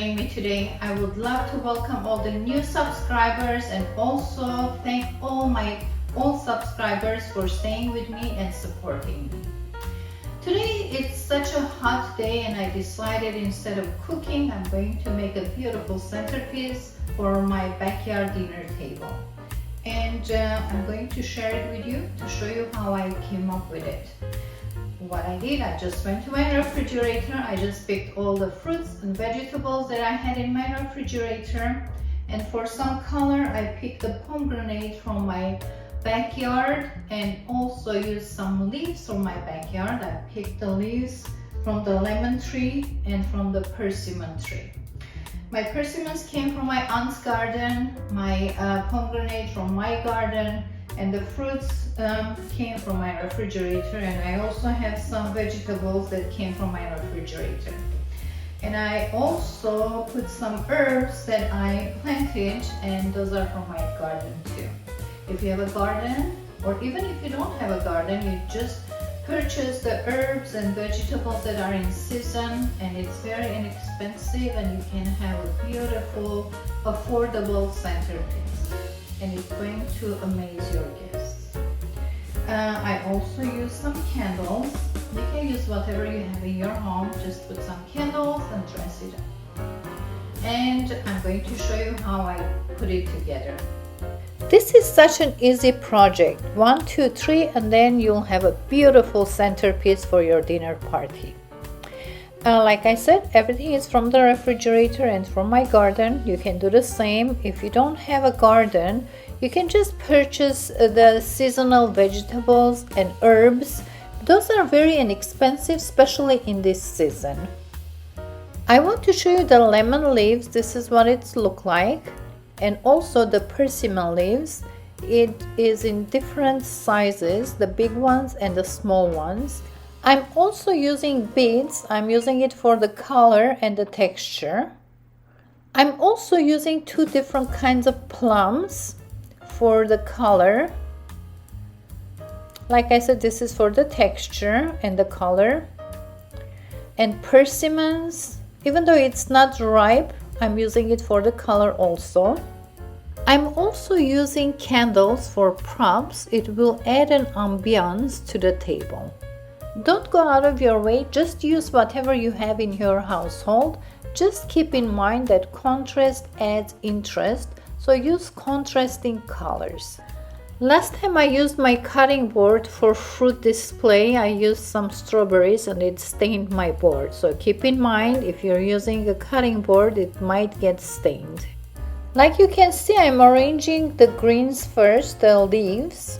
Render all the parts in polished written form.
joining me today. I would love to welcome all the new subscribers and also thank all my old subscribers for staying with me and supporting me. Today it's such a hot day and I decided instead of cooking, I'm going to make a beautiful centerpiece for my backyard dinner table. And I'm going to share it with you to show you how I came up with it. What I did, I just went to my refrigerator. I just picked all the fruits and vegetables that I had in my refrigerator. And for some color, I picked the pomegranate from my backyard and also used some leaves from my backyard. I picked the leaves from the lemon tree and from the persimmon tree. My persimmons came from my aunt's garden, my pomegranate from my garden, and the fruits came from my refrigerator, and I also have some vegetables that came from my refrigerator. And I also put some herbs that I planted, and those are from my garden too. If you have a garden, or even if you don't have a garden, you just purchase the herbs and vegetables that are in season, and it's very inexpensive and you can have a beautiful, affordable centerpiece. And it's going to amaze your guests. I also use some candles. You can use whatever you have in your home. Just put some candles and dress it up. And I'm going to show you how I put it together. This is such an easy project. 1, 2, 3, and then you'll have a beautiful centerpiece for your dinner party. Like I said, everything is from the refrigerator and from my garden. You can do the same. If you don't have a garden, you can just purchase the seasonal vegetables and herbs. Those are very inexpensive, especially in this season. I want to show you the lemon leaves. This is what it looks like. And also the persimmon leaves. It is in different sizes, the big ones and the small ones. I'm also using beads. I'm using it for the color and the texture. I'm also using 2 different kinds of plums for the color. Like I said, this is for the texture and the color. And persimmons, even though it's not ripe, I'm using it for the color also. I'm also using candles for props. It will add an ambiance to the table. Don't go out of your way, just use whatever you have in your household. Just keep in mind that contrast adds interest, so use contrasting colors. Last time I used my cutting board for fruit display, I used some strawberries and it stained my board. So keep in mind, if you're using a cutting board, it might get stained. Like you can see, I'm arranging the greens first, the leaves,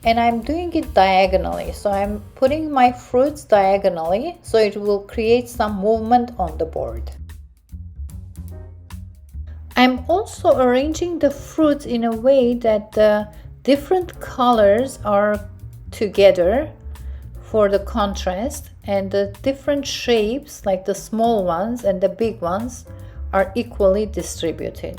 and I'm doing it diagonally. So I'm putting my fruits diagonally so it will create some movement on the board. I'm also arranging the fruits in a way that the different colors are together for the contrast, and the different shapes, like the small ones and the big ones, are equally distributed.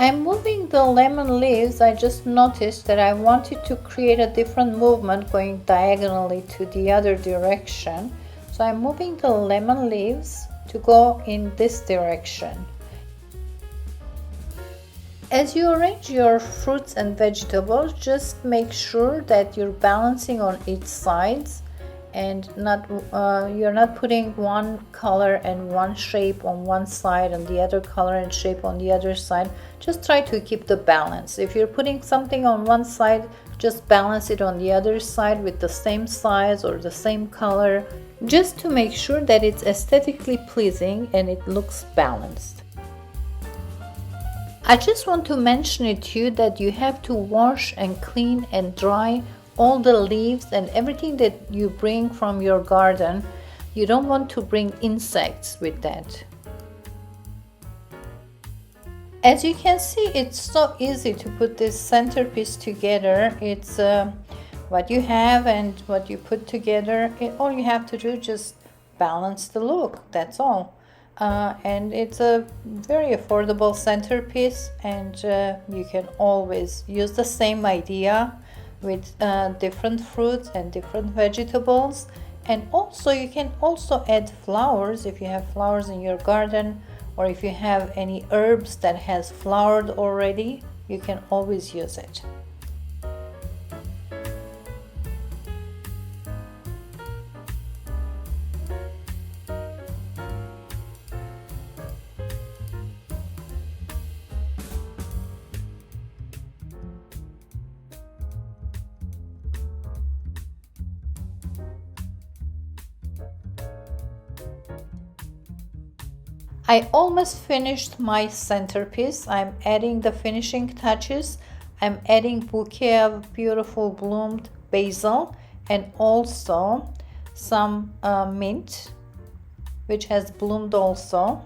I'm moving the lemon leaves. I just noticed that I wanted to create a different movement going diagonally to the other direction. So I'm moving the lemon leaves to go in this direction. As you arrange your fruits and vegetables, just make sure that you're balancing on each sides and you're not putting one color and one shape on one side and the other color and shape on the other side. Just try to keep the balance. If you're putting something on one side, just balance it on the other side with the same size or the same color, just to make sure that it's aesthetically pleasing and it looks balanced. I just want to mention it to you that you have to wash and clean and dry all the leaves and everything that you bring from your garden. You don't want to bring insects with that. As you can see, it's so easy to put this centerpiece together. It's what you have and what you put together. All you have to do is just balance the look, that's all. and it's a very affordable centerpiece, and you can always use the same idea with different fruits and different vegetables. And also you can also add flowers if you have flowers in your garden, or if you have any herbs that has flowered already, you can always use it. I almost finished my centerpiece. I'm adding the finishing touches. I'm adding bouquet of beautiful bloomed basil and also some mint, which has bloomed also.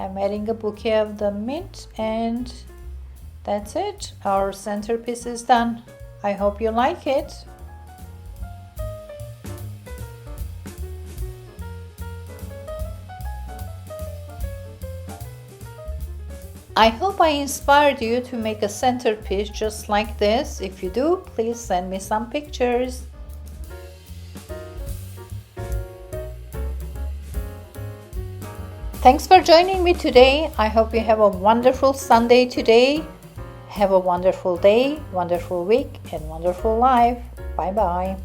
I'm adding a bouquet of the mint, and that's it. Our centerpiece is done. I hope you like it. I hope I inspired you to make a centerpiece just like this. If you do, please send me some pictures. Thanks for joining me today. I hope you have a wonderful Sunday today. Have a wonderful day, wonderful week, and wonderful life. Bye-bye.